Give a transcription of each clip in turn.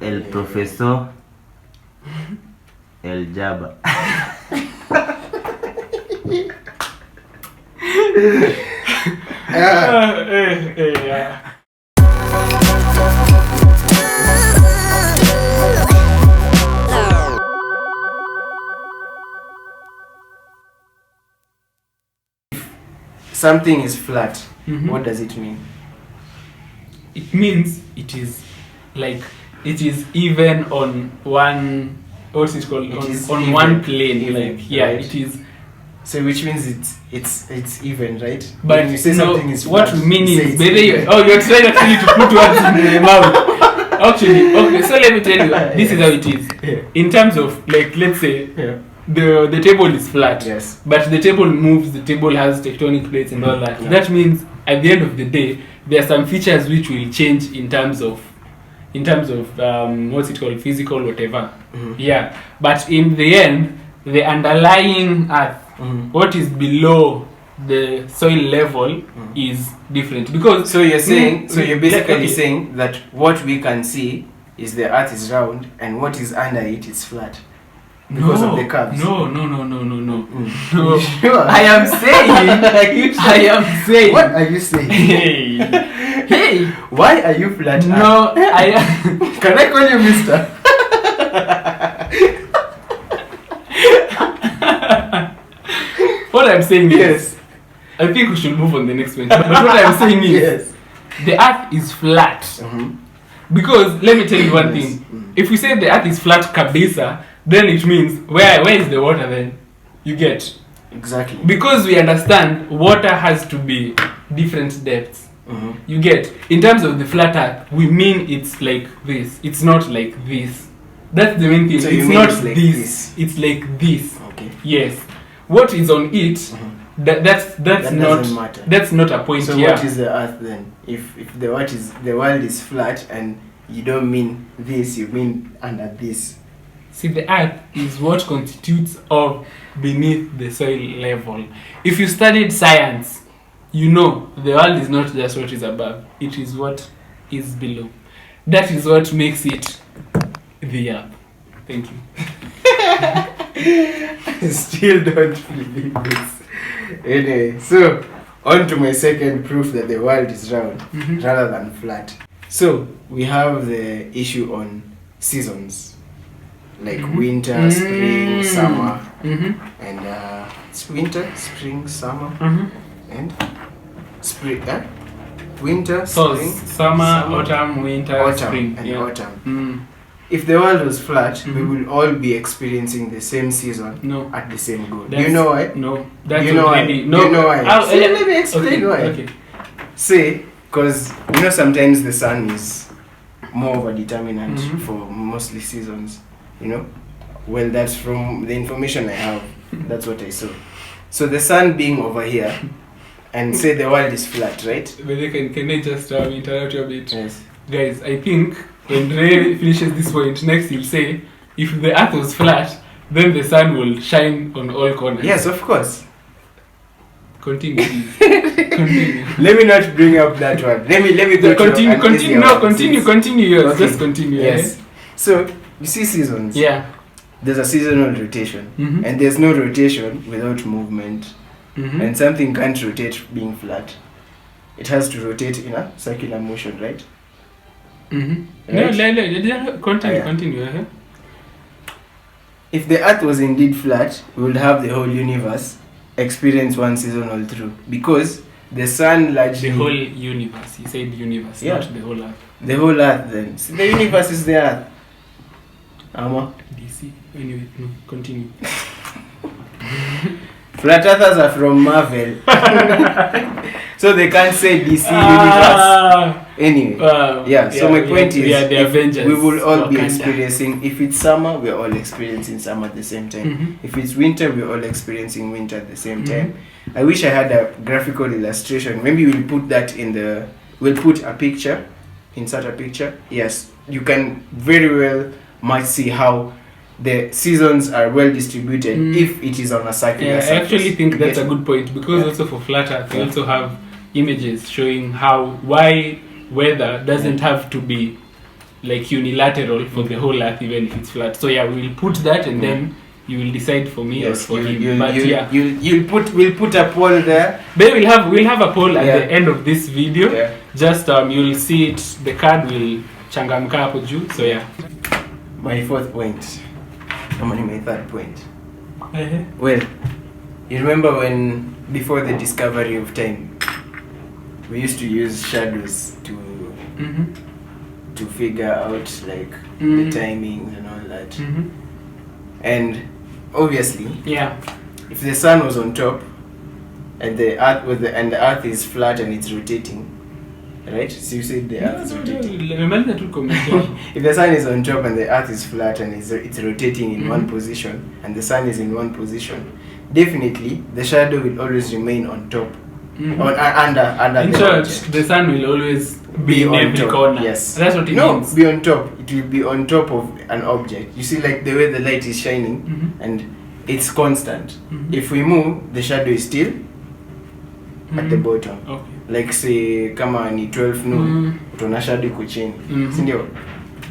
El profesor. El Jabba. Yeah. Something is flat. What does it mean? It means it is like it is even on one. What's it called? On even, one plane. even, like yeah, right. it is. So which means it's even, right? But when you say no, something is flat, what we mean you say is, it's whether even. you're trying actually to put words in the mouth. Actually, okay. So let me tell you, this is how it is. Yeah. In terms of like, let's say Yeah. the table is flat. Yes. But the table moves. The table has tectonic plates and all that. Yeah. That means at the end of the day, there are some features which will change in terms of what's it called, physical whatever. Yeah. But in the end, the underlying earth, what is below the soil level is different, because So you're saying, so you're basically okay. saying that what we can see is the earth is round and what is under it is flat because of the curves. No. No. Sure. I am saying. What are you saying? Hey. Why are you flat? No, Can I call you Mister? What I'm saying is, Yes. I think we should move on the next one. But what I'm saying is, Yes. the earth is flat. Because let me tell you one thing. If we say the earth is flat kabisa, then it means where is the water then? You get. Exactly. Because we understand water has to be different depths. You get. In terms of the flat earth, we mean it's like this. It's not like this. That's the main thing. So you it's mean not it's like this. this? It's like this. Okay. Yes. What is on it? That's That not doesn't matter. that's not a point So here. what is the earth then? If the world is flat and you don't mean this, you mean under this. See, the earth is what constitutes of beneath the soil level. If you studied science, you know the world is not just what is above, it is what is below. That is what makes it the earth. Thank you. I still don't believe this. Anyway, so on to my second proof that the world is round rather than flat. So we have the issue on seasons, like winter, spring, summer, and it's winter, spring, summer, and spring. Winter, So spring, summer, autumn, winter, spring. and Yeah. autumn. If the world was flat, we will all be experiencing the same season No. at the same goal. Do That's- you know why? No. That's You know why? already. You No. know why? See, let me explain okay. why. Okay. Say, because you know sometimes the sun is more of a determinant for mostly seasons. You know, well, that's from the information I have. That's what I saw. So the sun being over here, and say the world is flat, right? But can I just interrupt you a bit? Yes. Guys, I think when Ray finishes this point, next he'll say, if the earth was flat, then the sun will shine on all corners. Yes, of course. Continue, please. Continue. Let me not bring up that one. Let me go to Continue, an continue, easier no, one, continue, since- continue yours. Okay. Just continue. Yes. So you see seasons. Yeah. There's a seasonal rotation, and there's no rotation without movement. And something can't rotate being flat. It has to rotate in a circular motion, right? No, continue, Yeah. continue. If the earth was indeed flat, we would have the whole universe experience one season all through. Because the sun largely... The whole universe. He said universe, Yeah. not the whole earth. The whole earth then. So the universe is the earth. Ama. DC. Anyway, no, continue. Flat earthers are from Marvel. So they can't say DC universe. Anyway. So my point is, we are the Avengers. we will all be Wakanda. experiencing, if it's summer, we're all experiencing summer at the same time. If it's winter, we're all experiencing winter at the same time. I wish I had a graphical illustration. Maybe we'll put that we'll put a picture, insert a picture. Yes, you can very well might see how the seasons are well distributed if it is on a circular I surface. actually think You that's get a good point, because also for flat earth we also have images showing why weather doesn't have to be like unilateral for the whole earth, even if it's flat. So yeah, we'll put that, and then you will decide for me or for him. But we'll put a poll there. Then we'll have a poll at the end of this video. Yeah. Just you'll see it. The card will changamka hapo juu. So yeah. My fourth point. I'm on my third point. Well, you remember when before the discovery of time, we used to use shadows to figure out like the timings and all that. And obviously, if the sun was on top and the earth is flat and it's rotating, right? So you said the earth is rotating. If the sun is on top and the earth is flat and it's rotating in one position and the sun is in one position, definitely the shadow will always remain on top. Or under in the church, the sun will always be in every top. corner. Yes. That's what it means. Be on top. It will be on top of an object. You see, like the way the light is shining, and it's constant. If we move, the shadow is still at the bottom. Okay. Like say, kama ni 12 noon, utaona shadow iko chini. Sindio?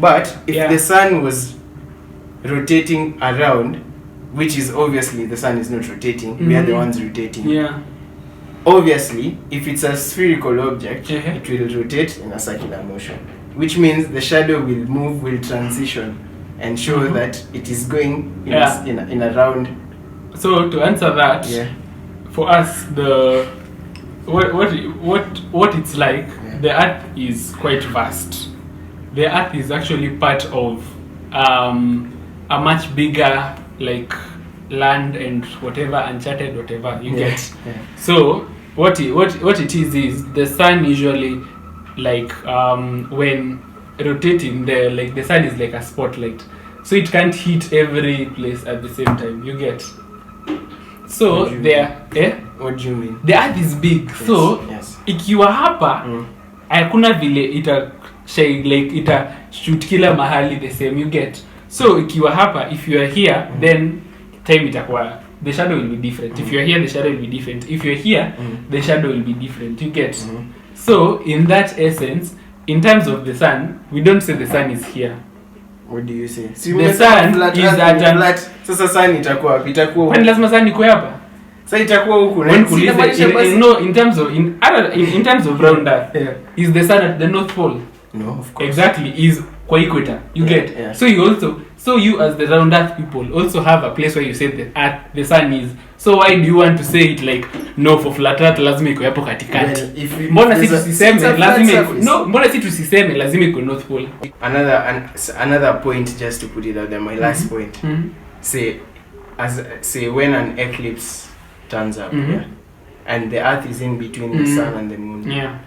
But if the sun was rotating around, which is obviously the sun is not rotating, we are the ones rotating. Yeah. Obviously, if it's a spherical object, it will rotate in a circular motion, which means the shadow will transition and show that it is going in a round. So to answer that, for us, the what it's like, the earth is quite vast. The earth is actually part of a much bigger like land and whatever, uncharted whatever you get. So what it is the sun usually like when rotating the sun is like a spotlight, so it can't hit every place at the same time, you get. So what do you mean? The earth is big, so ikiwa hapa hakuna vile ita shoot kila mahali the same, you get. So ikiwa hapa, if you are here, then time itakuwa, the shadow will be different. If you're here, the shadow will be different. If you're here, the shadow will be different. You get? So, in that essence, in terms of the sun, we don't say the sun is here. What do you say? The sun is at an flat. Sasa sun itakuwa when lazima sun iko hapa. Sasa itakuwa huku. No, in terms of round earth, is the sun at the north pole? No, of course. Exactly, is kwa equator. You get? Yeah. So you as the round earth people also have a place where you say the sun is. So why do you want to say it like no, for flat earth lazima iko hapo katikati? Mbona si tusiseme lazima iko north pole? Another point, just to put it out there, my last point. Say when an eclipse turns up, and the earth is in between the sun and the moon. Yeah.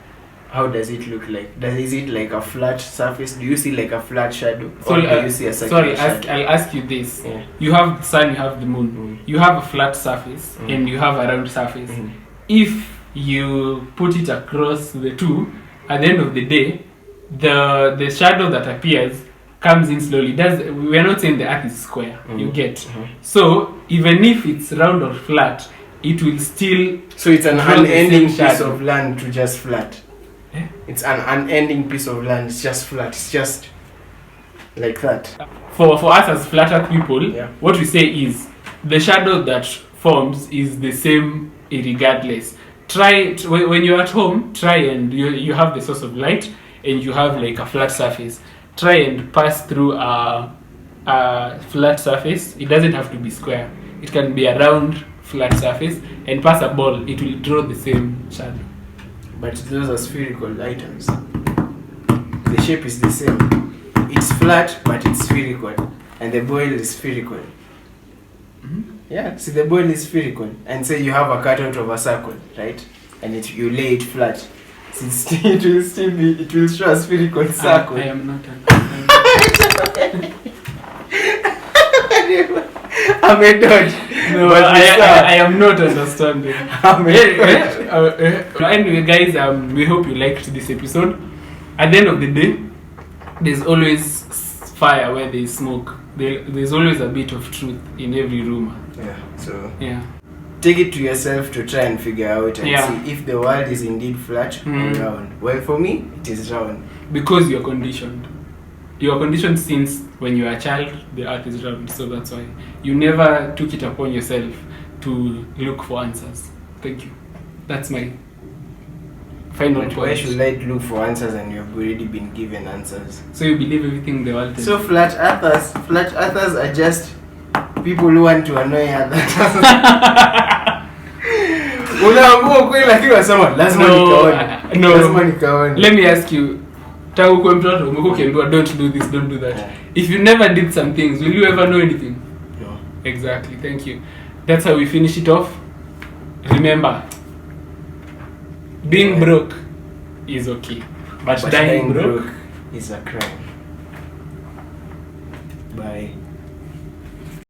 How does it look like? Is it like a flat surface? Do you see like a flat shadow? So, or do you see a circular shadow? I'll ask you this. You have the sun, you have the moon. You have a flat surface and you have a round surface. If you put it across the two, at the end of the day, the shadow that appears comes in slowly. We are not saying the earth is square. You get? So even if it's round or flat, it will still. So it's an unending piece of land to just flat. It's an unending piece of land. It's just flat. It's just like that. For us as flat earth people, what we say is the shadow that forms is the same regardless. Try when you're at home. Try and you have the source of light and you have like a flat surface. Try and pass through a flat surface. It doesn't have to be square. It can be a round flat surface, and pass a ball. It will draw the same shadow. But those are spherical items. The shape is the same. It's flat, but it's spherical. And the boil is spherical. Yeah, see, the boil is spherical. And say you have a cutout of a circle, right? And you lay it flat. It will show a spherical circle. I am not I'm a dodge. No, I am not understanding. Anyway, guys, we hope you liked this episode. At the end of the day, there's always fire where there's smoke. There's always a bit of truth in every rumor. So take it to yourself to try and figure out and see if the world is indeed flat or round. Well, for me, it is round. Because you're conditioned. you are conditioned since when you are a child, the earth is round. So that's why you never took it upon yourself to look for answers. Thank you. That's my final But point. why should I look for answers and you've already been given answers? So you believe everything the world tells So you. flat earthers are just people who want to annoy others. Unaamua kweli lakini unasema lazima nikaone. No. Lazima nikaone. Let me ask you, tangu kwa mtoto umekuwa ukiambiwa don't do this, don't do that. Yeah. If you never did some things, will you ever know anything? No. Exactly. Thank you. That's how we finish it off. Remember, being broke is okay, but dying broke is a crime. Bye.